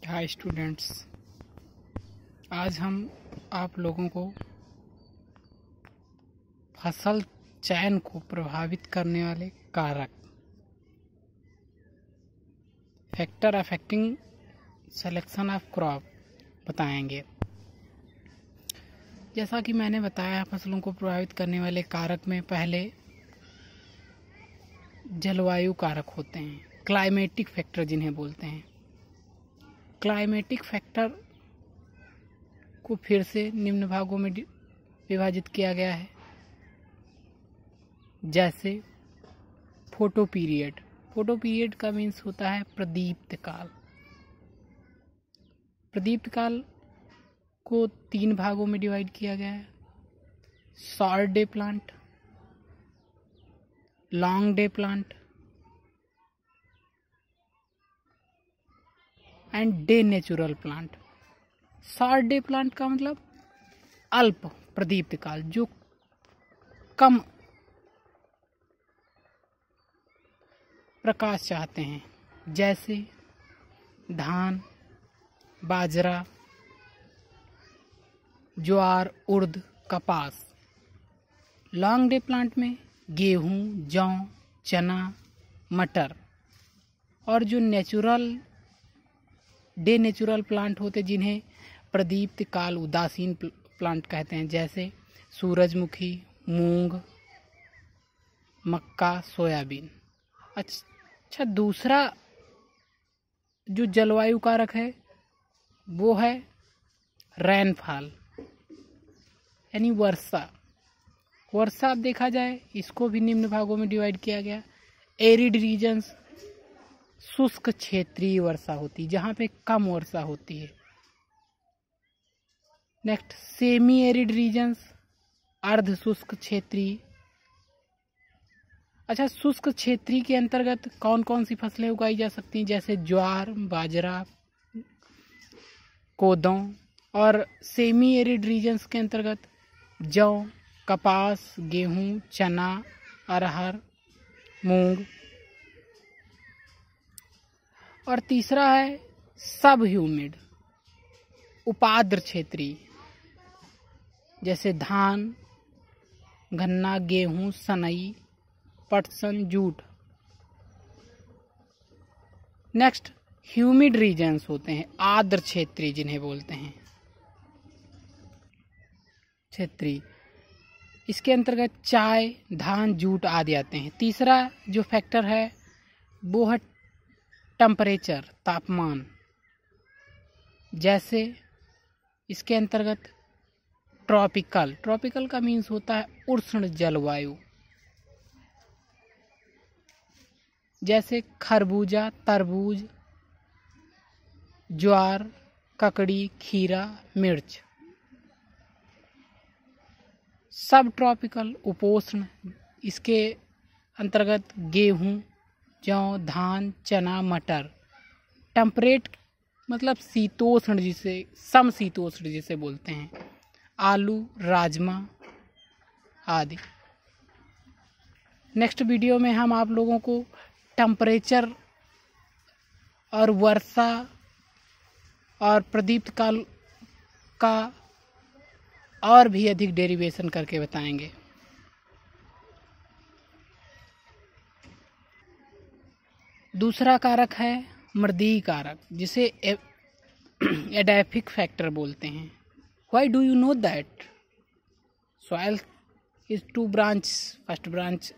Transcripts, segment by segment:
Hi students, आज हम आप लोगों को फसल चयन को प्रभावित करने वाले कारक factor affecting selection of crop बताएंगे। जैसा कि मैंने बताया, फसलों को प्रभावित करने वाले कारक में पहले जलवायु कारक होते हैं, क्लाइमेटिक फैक्टर जिन्हें बोलते हैं। क्लाइमेटिक फैक्टर को फिर से निम्न भागों में विभाजित किया गया है, जैसे फोटो पीरियड। फोटो पीरियड का मीन्स होता है प्रदीप्त काल। प्रदीप्त काल को 3 भागों में डिवाइड किया गया है: short day plant, long day plant and day natural plant. Short day plant का मतलब अल्प प्रदीप्त काल, जो कम प्रकाश चाहते हैं, जैसे धान, बाजरा, ज्वार, उर्द, कपास। लॉन्ग डे प्लांट में गेहूं, जौ, चना, मटर। और जो डे नेचुरल प्लांट होते, जिन्हें प्रदीप्त काल उदासीन प्लांट कहते हैं, जैसे सूरजमुखी, मूंग, मक्का, सोयाबीन। अच्छा, दूसरा जो जलवायु कारक है वो है रेनफॉल यानी वर्षा। वर्षा अब देखा जाए, इसको भी निम्न भागों में डिवाइड किया गया। एरिड रीजन्स, शुष्क क्षेत्रीय वर्षा होती, जहाँ पे कम वर्षा होती है। नेक्स्ट, सेमी एरिड रीजन्स, अर्ध शुष्क क्षेत्रीय। अच्छा, शुष्क क्षेत्रीय के अंतर्गत कौन कौन सी फसलें उगाई जा सकती हैं, जैसे ज्वार, बाजरा, कोदो। और सेमी एरिड रीजन्स के अंतर्गत जौ, कपास, गेहूं, चना, अरहर, मूंग। और तीसरा है सब ह्यूमिड, उपाद्र क्षेत्रीय, जैसे धान, गन्ना, गेहूं, सनई, पटसन, जूट। नेक्स्ट, ह्यूमिड रीजन्स होते हैं आर्द्र क्षेत्रीय, जिन्हें बोलते हैं क्षेत्रीय। इसके अंतर्गत चाय, धान, जूट आदि आते हैं। तीसरा जो फैक्टर है वो है टेम्परेचर, तापमान। जैसे इसके अंतर्गत ट्रॉपिकल का मीन्स होता है उष्ण जलवायु, जैसे खरबूजा, तरबूज, ज्वार, ककड़ी, खीरा, मिर्च। सब ट्रॉपिकल, उपोष्ण, इसके अंतर्गत गेहूं, जौ, धान, चना, मटर। टेम्परेट मतलब शीतोष्ण, जिसे समशीतोष्ण जिसे बोलते हैं, आलू, राजमा आदि। नेक्स्ट वीडियो में हम आप लोगों को टेम्परेचर और वर्षा और प्रदीप्त काल का और भी अधिक डेरिवेशन करके बताएंगे। दूसरा कारक है मृदीय कारक, जिसे एडाफिक फैक्टर बोलते हैं। Why do you know that? Soil is 2 branches. First branch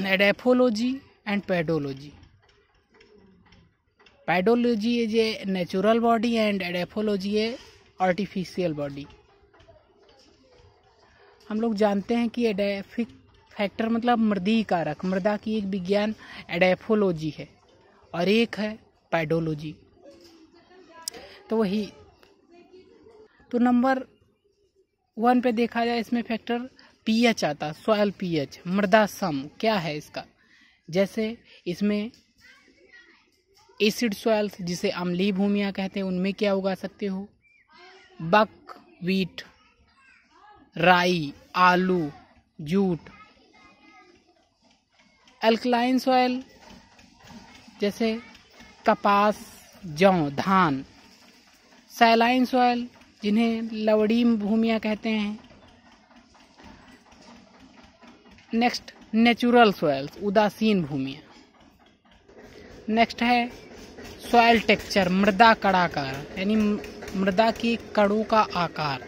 edaphology and pedology. Pedology is a natural body and edaphology a artificial body. हम लोग जानते हैं कि एडाफिक फैक्टर मतलब मृदीय कारक, मृदा की एक विज्ञान एडाफोलॉजी है, और एक है पैडोलॉजी। तो वही, तो नंबर 1 पे देखा जाए, इसमें फैक्टर पीएच आता, सॉयल पीएच, मृदा सम क्या है इसका। जैसे इसमें एसिड सॉयल्स, जिसे अम्लीय भूमियां कहते हैं, उनमें क्या उगा सकते हो, बक व्हीट, राई, आलू, जूट। एल्कलाइन सॉयल, जैसे कपास, जौ, धान। सैलाइन सॉइल जिन्हें लवड़ी भूमियाँ कहते हैं। नेक्स्ट नेचुरल सॉइल्स, उदासीन भूमियाँ। नेक्स्ट है सॉइल टेक्सचर, मृदा कड़ाकार, यानी मृदा के कणों का आकार।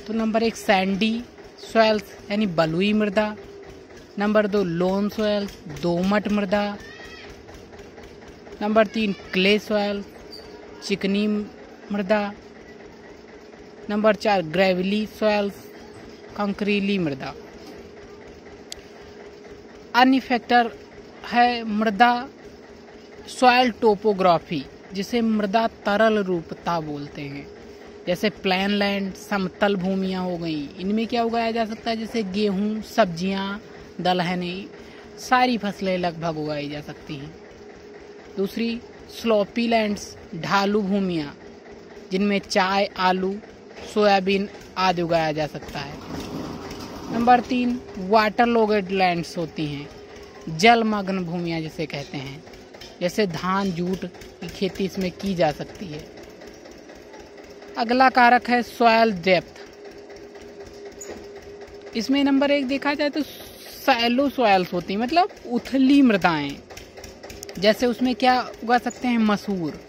तो नंबर 1 सैंडी सॉइल्स यानी बलुई मृदा। नंबर 2 लोन सॉइल्स, दोमट मृदा। नंबर 3 क्ले सॉइल, चिकनी मृदा। नंबर 4 ग्रेवली सॉइल्स, कंकरीली मृदा। अन्य फैक्टर है मृदा सॉइल टोपोग्राफी, जिसे मृदा तरल रूपता बोलते हैं। जैसे प्लेन लैंड, समतल भूमियाँ हो गई, इनमें क्या उगाया जा सकता है, जैसे गेहूँ, सब्जियाँ, दलहनी, सारी फसलें लगभग उगाई जा सकती हैं। दूसरी स्लोपी लैंड्स, ढालू भूमियाँ, जिनमें चाय, आलू, सोयाबीन आदि उगाया जा सकता है। नंबर 3 वाटर लोगेड लैंड्स होती हैं, जलमग्न भूमियाँ जिसे कहते हैं, जैसे धान, जूट की खेती इसमें की जा सकती है। अगला कारक है सॉयल डेप्थ। इसमें नंबर 1 देखा जाए तो सैलो सॉयल्स होती हैं, मतलब उथली मृदाएं, जैसे उसमें क्या उगा सकते हैं, मसूर।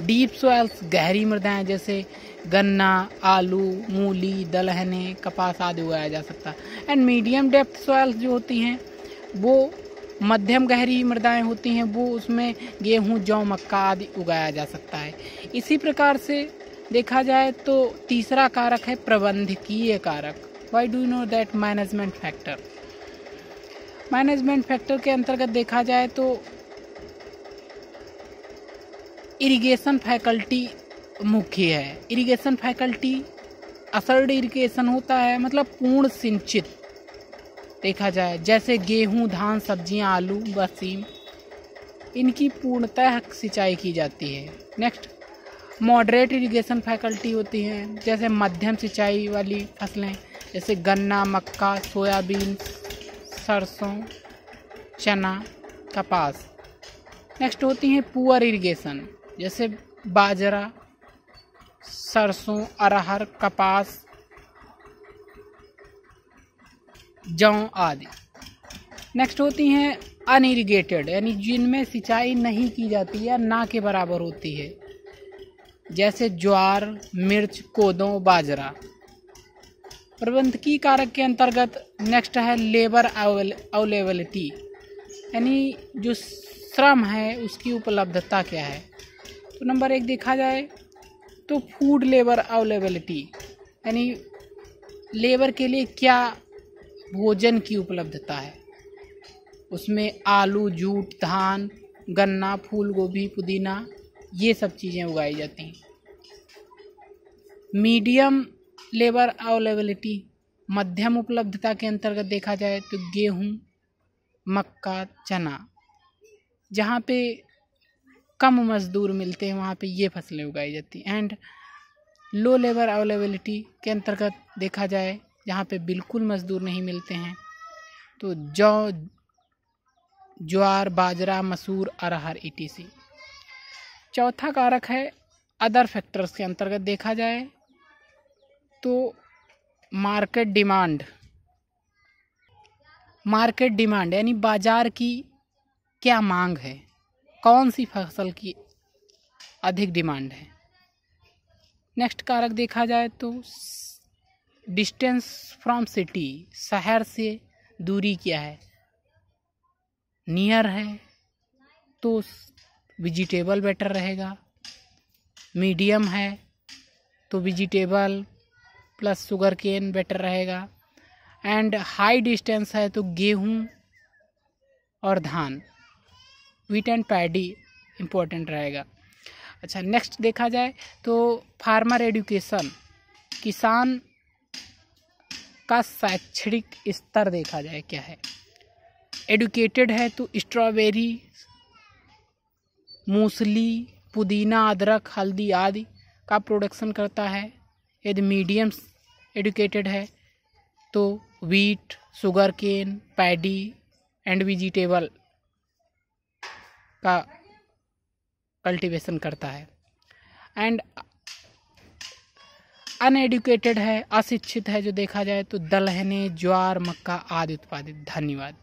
डीप सॉयल्स, गहरी मृदाएं, जैसे गन्ना, आलू, मूली, दलहने, कपास आदि उगाया जा सकता है। एंड मीडियम डेप्थ सॉयल्स जो होती हैं वो मध्यम गहरी मृदाएं होती हैं, वो उसमें गेहूं, जौ, मक्का आदि उगाया जा सकता है। इसी प्रकार से देखा जाए तो तीसरा कारक है प्रबंधकीय कारक। Why do you know that? Management factor. Management factor के अंतर्गत देखा जाए तो इरिगेशन फैकल्टी मुख्य है। इरिगेशन फैकल्टी असर्ड इरिगेशन होता है, मतलब पूर्ण सिंचित देखा जाए, जैसे गेहूं, धान, सब्जियां, आलू, बसीम, इनकी पूर्णतः सिंचाई की जाती है। नेक्स्ट मॉडरेट इरिगेशन फैकल्टी होती हैं, जैसे मध्यम सिंचाई वाली फसलें, जैसे गन्ना, मक्का, सोयाबीन, सरसों, चना, कपास। नेक्स्ट होती हैं पुअर इरिगेशन, जैसे बाजरा, सरसों, अरहर, कपास, जौ आदि। नेक्स्ट होती हैं अनइरिगेटेड, यानी जिनमें सिंचाई नहीं की जाती या ना के बराबर होती है, जैसे ज्वार, मिर्च, कोदो, बाजरा। प्रबंधकीय कारक के अंतर्गत नेक्स्ट है लेबर अवेलेबिलिटी, यानी जो श्रम है उसकी उपलब्धता क्या है। तो नंबर 1 देखा जाए तो फूड लेबर अवेलेबिलिटी, यानी लेबर के लिए क्या भोजन की उपलब्धता है। उसमें आलू, जूट, धान, गन्ना, फूल गोभी, पुदीना, ये सब चीज़ें उगाई जाती हैं। मीडियम लेबर अवेलेबिलिटी, मध्यम उपलब्धता के अंतर्गत देखा जाए तो गेहूँ, मक्का, चना, जहाँ पे कम मजदूर मिलते हैं वहाँ पे ये फसलें उगाई जाती हैं। एंड लो लेबर अवेलेबिलिटी के अंतर्गत देखा जाए जहाँ पे बिल्कुल मजदूर नहीं मिलते हैं तो जौ, ज्वार, बाजरा, मसूर, अरहर etc। चौथा कारक है अदर फैक्टर्स के अंतर्गत देखा जाए तो मार्केट डिमांड। मार्केट डिमांड यानी बाजार की क्या मांग है, कौन सी फसल की अधिक डिमांड है। नेक्स्ट कारक देखा जाए तो डिस्टेंस फ्रॉम सिटी, शहर से दूरी क्या है। नियर है तो वेजिटेबल बेटर रहेगा, मीडियम है तो vegetable plus sugar cane better रहेगा, एंड हाई डिस्टेंस है तो गेहूँ और धान, व्हीट एंड पैडी इम्पोर्टेंट रहेगा। अच्छा, नेक्स्ट देखा जाए तो फार्मर एजुकेशन, किसान का शैक्षणिक स्तर देखा जाए क्या है। एडुकेटेड है तो स्ट्रॉबेरी, मूसली, पुदीना, अदरक, हल्दी आदि का प्रोडक्शन करता है। यदि मीडियम एडुकेटेड है तो wheat, sugar cane, paddy and vegetable का कल्टीवेशन करता है। एंड अनएडुकेटेड है, अशिक्षित है जो देखा जाए तो दलहने, ज्वार, मक्का आदि उत्पादित। धन्यवाद।